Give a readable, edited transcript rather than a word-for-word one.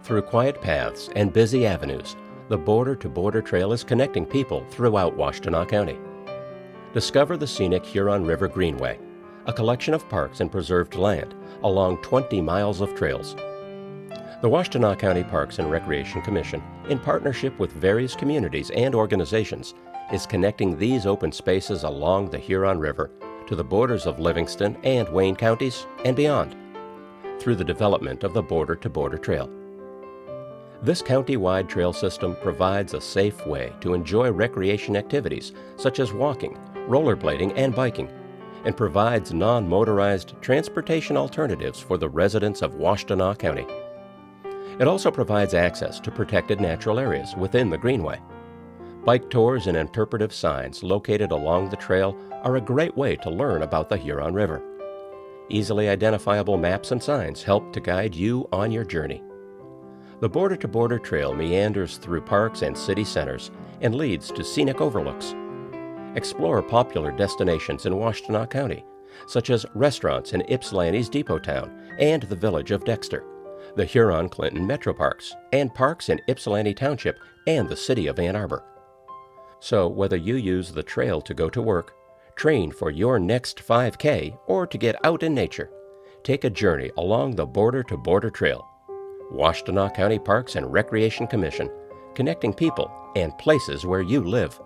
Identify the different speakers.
Speaker 1: Through quiet paths and busy avenues, the Border to Border Trail is connecting people throughout Washtenaw County. Discover the scenic Huron River Greenway, a collection of parks and preserved land along 20 miles of trails. The Washtenaw County Parks and Recreation Commission, in partnership with various communities and organizations, is connecting these open spaces along the Huron River to the borders of Livingston and Wayne counties and beyond, through the development of the Border to Border Trail. This county-wide trail system provides a safe way to enjoy recreation activities such as walking, rollerblading, and biking, and provides non-motorized transportation alternatives for the residents of Washtenaw County. It also provides access to protected natural areas within the Greenway. Bike tours and interpretive signs located along the trail are a great way to learn about the Huron River. Easily identifiable maps and signs help to guide you on your journey. The Border to Border Trail meanders through parks and city centers and leads to scenic overlooks. Explore popular destinations in Washtenaw County, such as restaurants in Ypsilanti's Depot Town and the village of Dexter, the Huron-Clinton Metro Parks, and parks in Ypsilanti Township and the city of Ann Arbor. So whether you use the trail to go to work, train for your next 5K, or to get out in nature, take a journey along the Border to Border Trail. Washtenaw County Parks and Recreation Commission, connecting people and places where you live.